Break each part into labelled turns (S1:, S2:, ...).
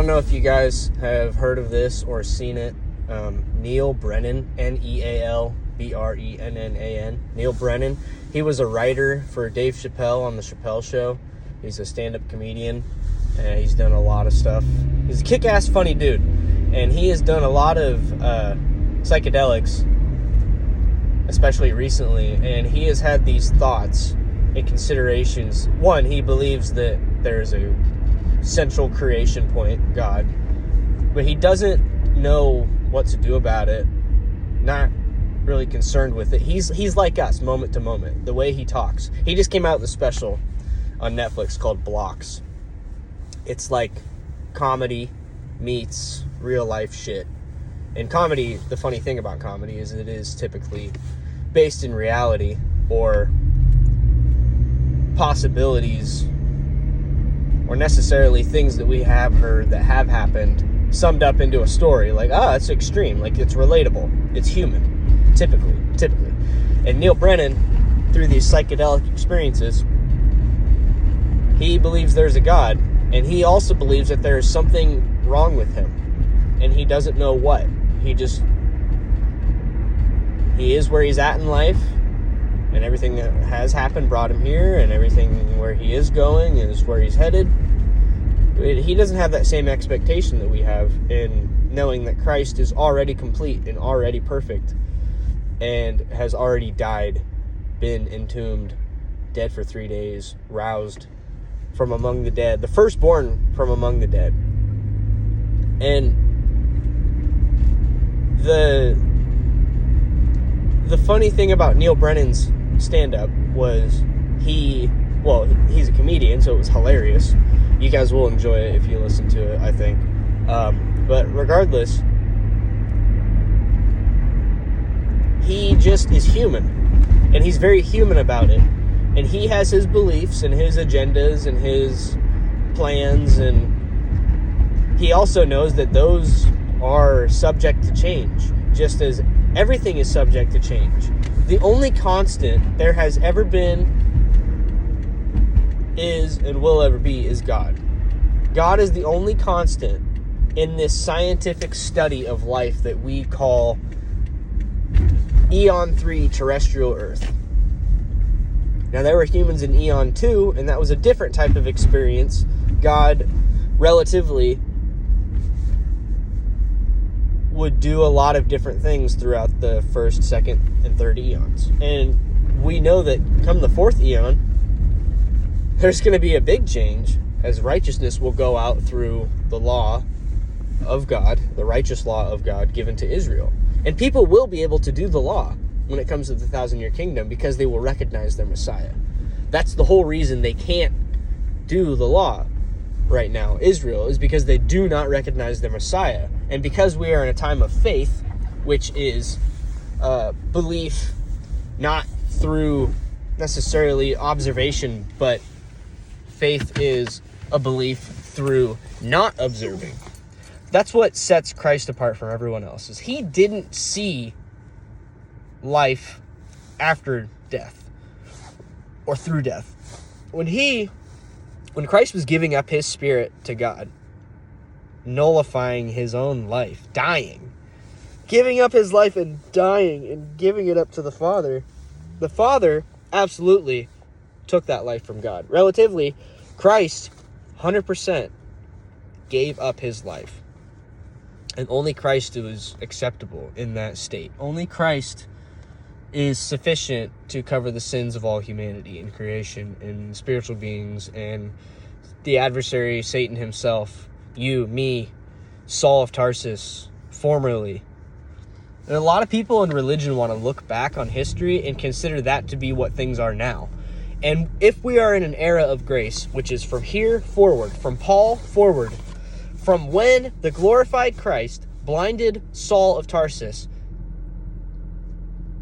S1: don't know if you guys have heard of this or seen it. Neal Brennan, Neal Brennan. Neal Brennan. He was a writer for Dave Chappelle on The Chappelle Show. He's a stand-up comedian. He's done a lot of stuff. He's a kick-ass funny dude. And he has done a lot of psychedelics, especially recently. And he has had these thoughts and considerations. One, he believes that there's a central creation point, God. But he doesn't know what to do about it. Not really concerned with it. He's like us, moment to moment. The way he talks. He just came out with a special on Netflix called Blocks. It's like comedy meets real life shit. And comedy, the funny thing about comedy is it is typically based in reality or possibilities or necessarily things that we have heard that have happened summed up into a story. Like, it's extreme. Like, it's relatable. It's human. Typically. And Neal Brennan, through these psychedelic experiences, he believes there's a God. And he also believes that there is something wrong with him. And he doesn't know what. He is where he's at in life. And everything that has happened brought him here. And everything where he is going is where he's headed. He doesn't have that same expectation that we have in knowing that Christ is already complete and already perfect. And has already died, been entombed, dead for 3 days, roused from among the dead. The firstborn from among the dead. And the funny thing about Neal Brennan's stand-up was he's a comedian, so it was hilarious. You guys will enjoy it if you listen to it, I think. But regardless, he just is human. And he's very human about it. And he has his beliefs and his agendas and his plans. And he also knows that those are subject to change, just as everything is subject to change. The only constant there has ever been, is, and will ever be is God. God is the only constant in this scientific study of life that we call Eon 3 terrestrial Earth. Now, there were humans in Eon 2, and that was a different type of experience. God, relatively, would do a lot of different things throughout the first, second, and third eons. And we know that come the fourth eon, there's going to be a big change as righteousness will go out through the law of God, the righteous law of God given to Israel. And people will be able to do the law when it comes to the 1,000-year kingdom because they will recognize their Messiah. That's the whole reason they can't do the law right now, Israel, is because they do not recognize their Messiah. And because we are in a time of faith, which is belief not through necessarily observation, but faith is a belief through not observing. That's what sets Christ apart from everyone else, is he didn't see life after death or through death. When Christ was giving up his spirit to God, nullifying his own life, dying, giving up his life and dying and giving it up to the Father absolutely took that life from God. Relatively, Christ 100% gave up his life. And only Christ was acceptable in that state. Only Christ is sufficient to cover the sins of all humanity and creation and spiritual beings and the adversary, Satan himself, you, me, Saul of Tarsus, formerly. And a lot of people in religion want to look back on history and consider that to be what things are now. And if we are in an era of grace, which is from here forward, from Paul forward, from when the glorified Christ blinded Saul of Tarsus,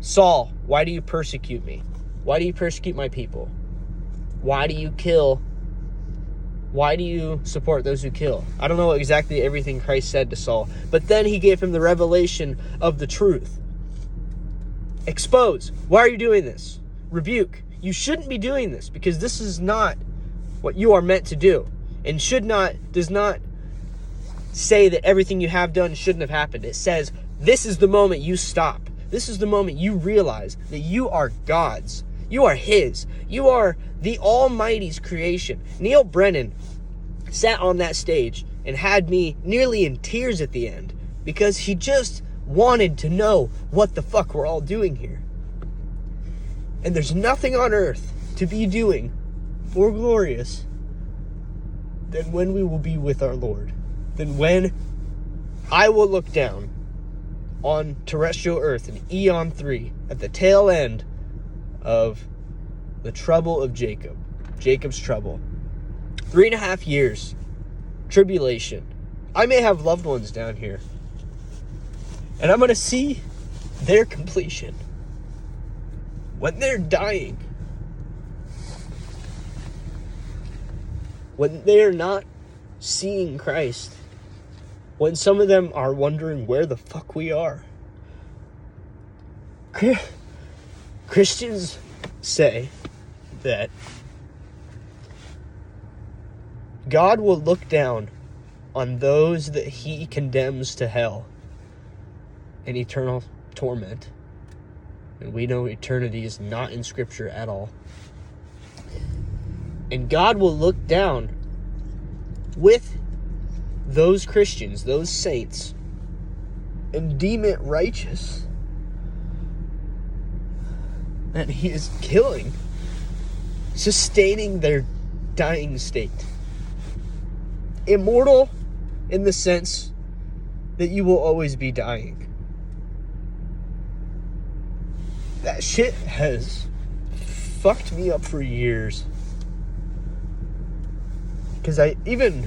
S1: Saul, why do you persecute me? Why do you persecute my people? Why do you kill? Why do you support those who kill? I don't know exactly everything Christ said to Saul, but then he gave him the revelation of the truth. Expose. Why are you doing this? Rebuke. You shouldn't be doing this because this is not what you are meant to do and does not say that everything you have done shouldn't have happened. It says, this is the moment you stop. This is the moment you realize that you are God's. You are His. You are the Almighty's creation. Neal Brennan sat on that stage and had me nearly in tears at the end because he just wanted to know what the fuck we're all doing here. And there's nothing on earth to be doing more glorious than when we will be with our Lord. Than when I will look down on terrestrial earth in Eon 3 at the tail end of the trouble of Jacob. Jacob's trouble. 3.5 years. Tribulation. I may have loved ones down here. And I'm going to see their completion. When they're dying. When they're not seeing Christ. When some of them are wondering where the fuck we are. Christians say that God will look down on those that He condemns to hell and eternal torment. And we know eternity is not in Scripture at all. And God will look down with those Christians, those saints, and deem it righteous that He is killing, sustaining their dying state. Immortal in the sense that you will always be dying. That shit has fucked me up for years. Because even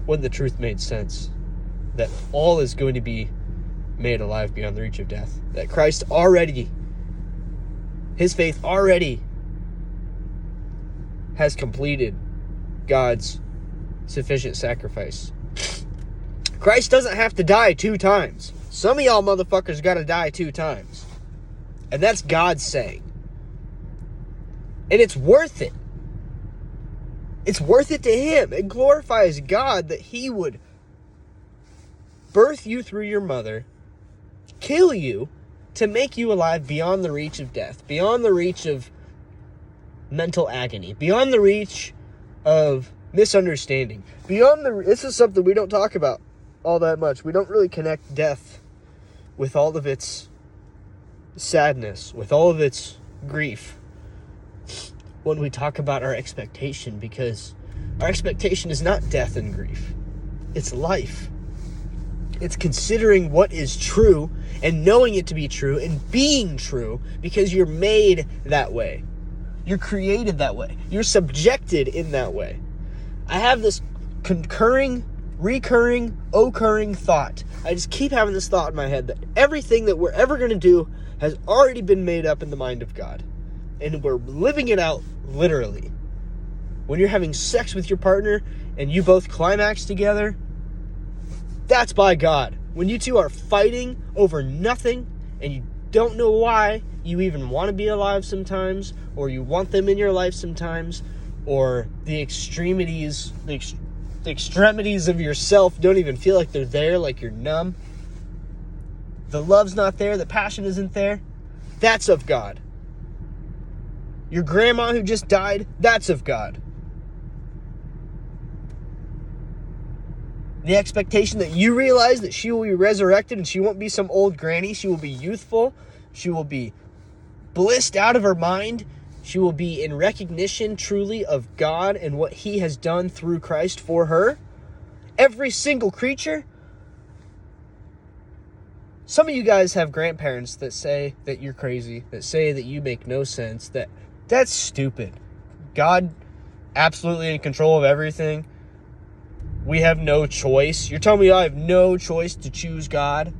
S1: when the truth made sense, that all is going to be made alive beyond the reach of death. That Christ already, His faith already has completed God's sufficient sacrifice. Christ doesn't have to die 2 times. Some of y'all motherfuckers gotta die 2 times. And that's God saying. And it's worth it. It's worth it to Him. It glorifies God that He would birth you through your mother, kill you, to make you alive beyond the reach of death, beyond the reach of mental agony, beyond the reach of misunderstanding, this is something we don't talk about all that much. We don't really connect death with all of its sadness, with all of its grief, when we talk about our expectation, because our expectation is not death and grief. It's life. It's considering what is true and knowing it to be true and being true because you're made that way. You're created that way. You're subjected in that way. I have this recurring, occurring thought. I just keep having this thought in my head that everything that we're ever going to do has already been made up in the mind of God. And we're living it out literally. When you're having sex with your partner and you both climax together, that's by God. When you two are fighting over nothing and you don't know why you even want to be alive sometimes, or you want them in your life sometimes, or the extremities of yourself don't even feel like they're there, like you're numb. The love's not there, the passion isn't there. That's of God. Your grandma who just died, that's of God. The expectation that you realize that she will be resurrected and she won't be some old granny. She will be youthful. She will be blissed out of her mind. She will be in recognition truly of God and what He has done through Christ for her. Every single creature. Some of you guys have grandparents that say that you're crazy, that say that you make no sense, that's stupid. God absolutely in control of everything. We have no choice. You're telling me I have no choice to choose God?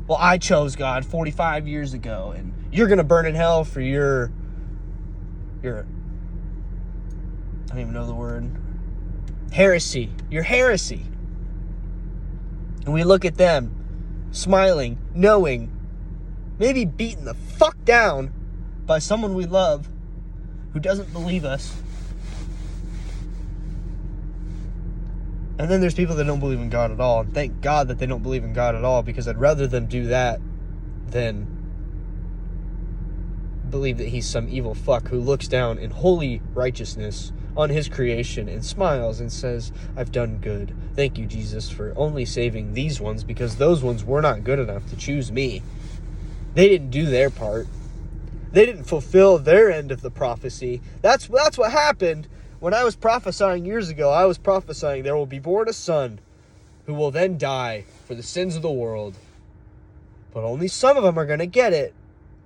S1: Well, I chose God 45 years ago, and you're going to burn in hell for your I don't even know the word. Heresy. Your heresy. And we look at them, smiling, knowing, maybe beaten the fuck down by someone we love who doesn't believe us. And then there's people that don't believe in God at all. And thank God that they don't believe in God at all, because I'd rather them do that than believe that he's some evil fuck who looks down in holy righteousness on his creation and smiles and says, I've done good. Thank you, Jesus, for only saving these ones, because those ones were not good enough to choose me. They didn't do their part. They didn't fulfill their end of the prophecy. That's what happened. When I was prophesying years ago, I was prophesying there will be born a son who will then die for the sins of the world. But only some of them are going to get it,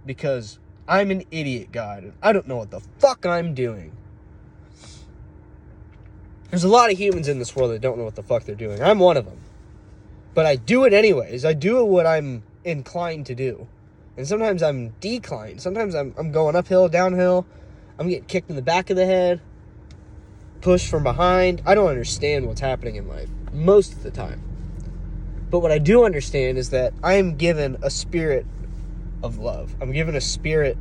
S1: because I'm an idiot, God, and I don't know what the fuck I'm doing. There's a lot of humans in this world that don't know what the fuck they're doing. I'm one of them. But I do it anyways. I do what I'm inclined to do. And sometimes I'm declined. Sometimes I'm going uphill, downhill. I'm getting kicked in the back of the head. Pushed from behind. I don't understand what's happening in life most of the time. But what I do understand is that I am given a spirit of love. I'm given a spirit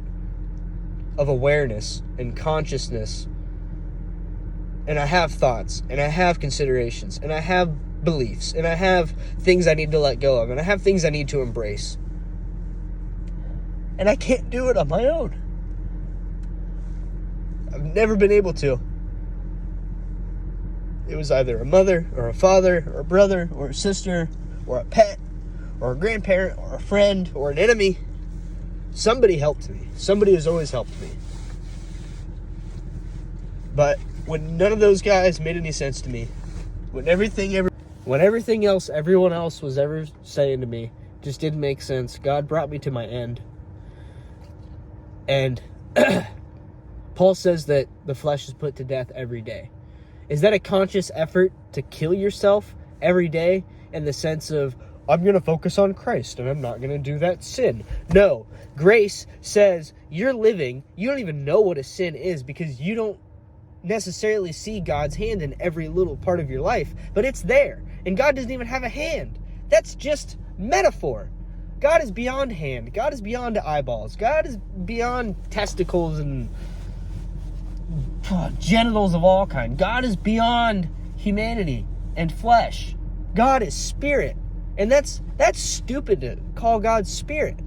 S1: of awareness and consciousness. And I have thoughts, and I have considerations, and I have beliefs, and I have things I need to let go of, and I have things I need to embrace. And I can't do it on my own. I've never been able to. It was either a mother, or a father, or a brother, or a sister, or a pet, or a grandparent, or a friend, or an enemy. Somebody helped me. Somebody has always helped me. But when none of those guys made any sense to me, when everything else everyone else was ever saying to me just didn't make sense, God brought me to my end. And Paul says that the flesh is put to death every day. Is that a conscious effort to kill yourself every day in the sense of, I'm going to focus on Christ and I'm not going to do that sin? No. Grace says you're living, you don't even know what a sin is because you don't necessarily see God's hand in every little part of your life, but it's there. And God doesn't even have a hand. That's just metaphor. God is beyond hand. God is beyond eyeballs. God is beyond testicles and genitals of all kind. God is beyond humanity and flesh. God is spirit. And that's stupid to call God spirit.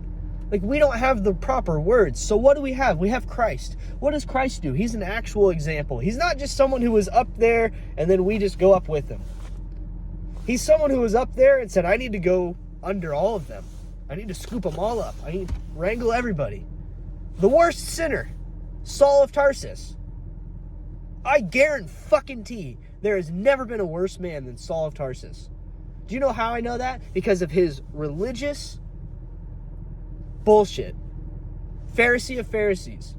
S1: Like, we don't have the proper words. So what do we have? We have Christ. What does Christ do? He's an actual example. He's not just someone who was up there and then we just go up with him. He's someone who was up there and said, I need to go under all of them. I need to scoop them all up. I need to wrangle everybody. The worst sinner, Saul of Tarsus. I guarantee there has never been a worse man than Saul of Tarsus. Do you know how I know that? Because of his religious bullshit. Pharisee of Pharisees.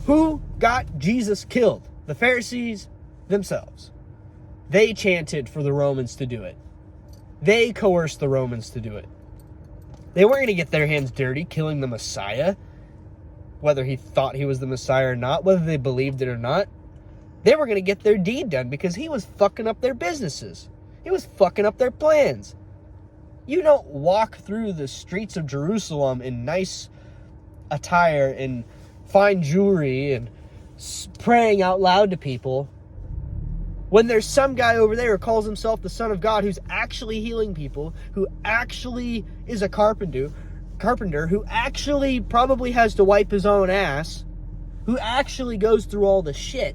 S1: Who got Jesus killed? The Pharisees themselves. They chanted for the Romans to do it. They coerced the Romans to do it. They weren't going to get their hands dirty killing the Messiah, whether he thought he was the Messiah or not, whether they believed it or not. They were going to get their deed done because he was fucking up their businesses. He was fucking up their plans. You don't walk through the streets of Jerusalem in nice attire and fine jewelry and praying out loud to people when there's some guy over there who calls himself the Son of God who's actually healing people, who actually is a carpenter, who actually probably has to wipe his own ass, who actually goes through all the shit,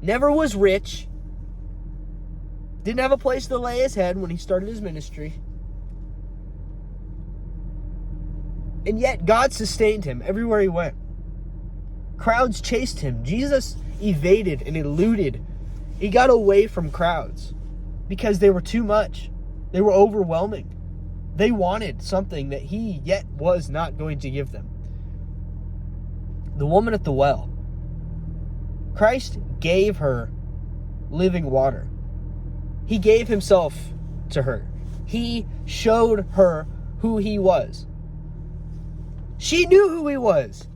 S1: never was rich, didn't have a place to lay his head when he started his ministry, and yet God sustained him everywhere he went. Crowds chased him. Jesus evaded and eluded. He got away from crowds because they were too much. They were overwhelming. They wanted something that he yet was not going to give them. The woman at the well. Christ gave her living water. He gave himself to her. He showed her who he was. She knew who he was.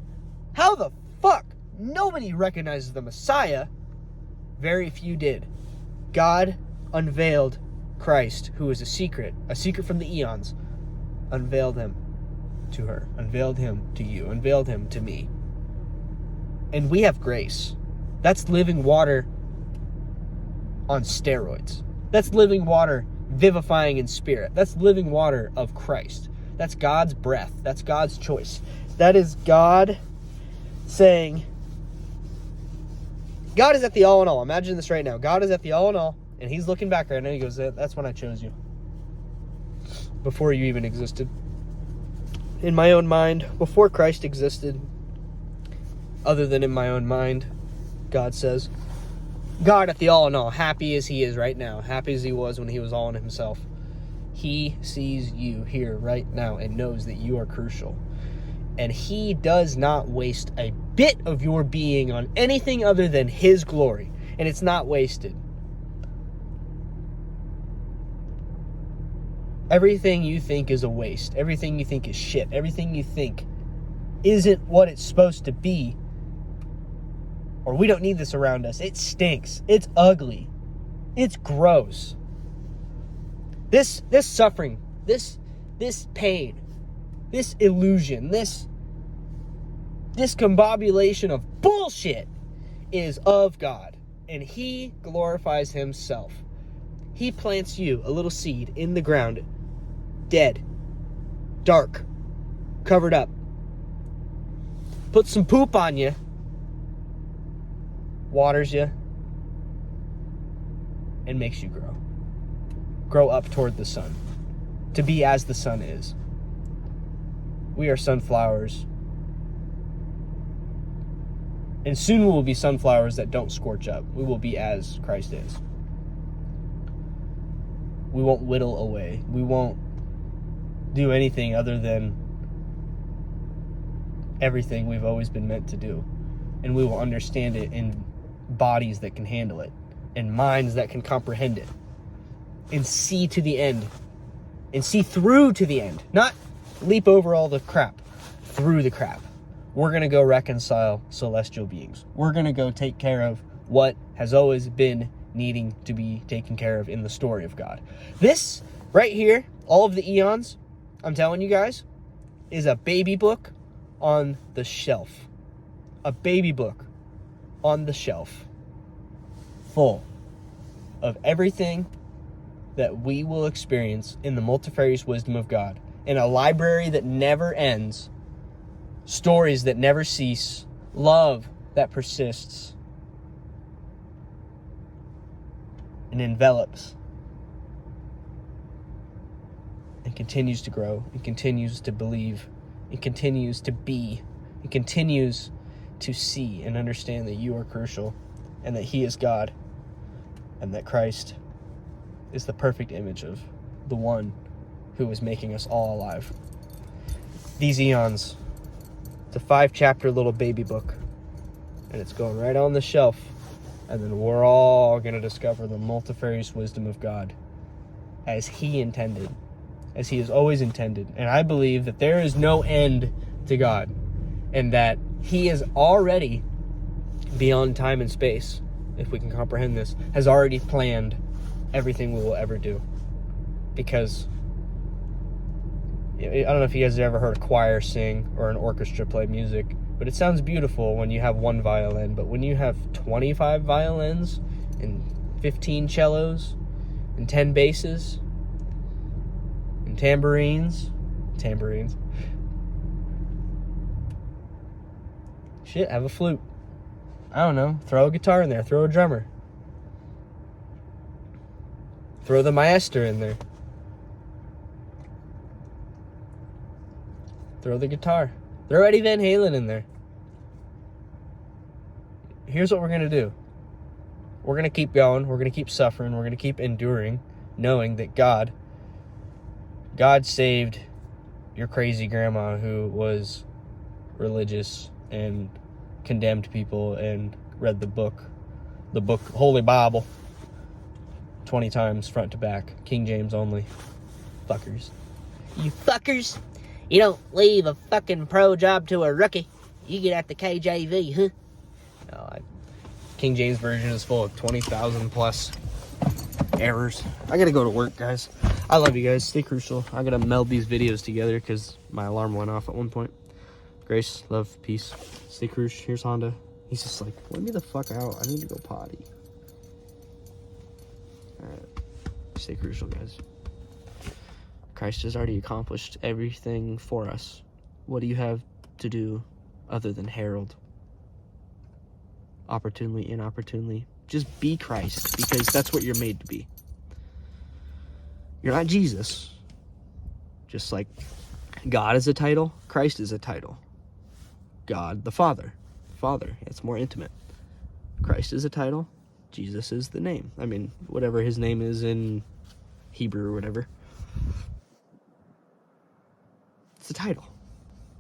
S1: How the fuck? Nobody recognizes the Messiah. Very few did. God unveiled Christ, who is a secret from the eons, unveiled him to her, unveiled him to you, unveiled him to me. And we have grace. That's living water on steroids. That's living water vivifying in spirit. That's living water of Christ. That's God's breath. That's God's choice. That is God saying, God is at the all in all. Imagine this right now. God is at the all in all, and he's looking back right now. He goes, that's when I chose you. Before you even existed. In my own mind, before Christ existed, other than in my own mind, God says, God at the all in all, happy as he is right now, happy as he was when he was all in himself, he sees you here right now and knows that you are crucial. And he does not waste a bit of your being on anything other than his glory. And it's not wasted. Everything you think is a waste. Everything you think is shit. Everything you think isn't what it's supposed to be, or we don't need this around us. It stinks. It's ugly. It's gross. This suffering, this pain, this illusion, this discombobulation of bullshit is of God. And he glorifies himself. He plants you, a little seed, in the ground, dead, dark, covered up. Puts some poop on you, waters you, and makes you grow. Grow up toward the sun, to be as the sun is. We are sunflowers. And soon we will be sunflowers that don't scorch up. We will be as Christ is. We won't whittle away. We won't do anything other than everything we've always been meant to do. And we will understand it in bodies that can handle it, and minds that can comprehend it, and see to the end, and see through to the end. Not leap over all the crap, through the crap. We're going to go reconcile celestial beings. We're going to go take care of what has always been needing to be taken care of in the story of God. This right here, all of the eons, I'm telling you guys, is a baby book on the shelf. A baby book on the shelf, full of everything that we will experience in the multifarious wisdom of God, in a library that never ends, stories that never cease, love that persists and envelops and continues to grow and continues to believe and continues to be and continues to see and understand that you are crucial and that he is God and that Christ is the perfect image of the one who is making us all alive. These eons, it's a 5-chapter little baby book, and it's going right on the shelf, and then we're all going to discover the multifarious wisdom of God as he intended, as he has always intended. And I believe that there is no end to God, and that he is already beyond time and space, if we can comprehend this, has already planned everything we will ever do. Because I don't know if you guys have ever heard a choir sing or an orchestra play music, but it sounds beautiful when you have one violin. But when you have 25 violins and 15 cellos and 10 basses and tambourines, shit, have a flute. I don't know, throw a guitar in there, throw a drummer. Throw the maestro in there. Throw the guitar. Throw Eddie Van Halen in there. Here's what we're going to do. We're going to keep going. We're going to keep suffering. We're going to keep enduring, knowing that God saved your crazy grandma who was religious and condemned people and read the book, Holy Bible, 20 times front to back, King James only. Fuckers. You fuckers. You don't leave a fucking pro job to a rookie. You get at the KJV, huh? No, King James Version is full of 20,000 plus errors. I gotta go to work, guys. I love you guys. Stay crucial. I gotta meld these videos together because my alarm went off at one point. Grace, love, peace. Stay crucial. Here's Honda. He's just like, let me the fuck out. I need to go potty. Alright. Stay crucial, guys. Christ has already accomplished everything for us. What do you have to do other than herald? Opportunely, inopportunely. Just be Christ, because that's what you're made to be. You're not Jesus. Just like God is a title, Christ is a title. God the Father. Father, it's more intimate. Christ is a title, Jesus is the name. I mean, whatever his name is in Hebrew or whatever. It's a title.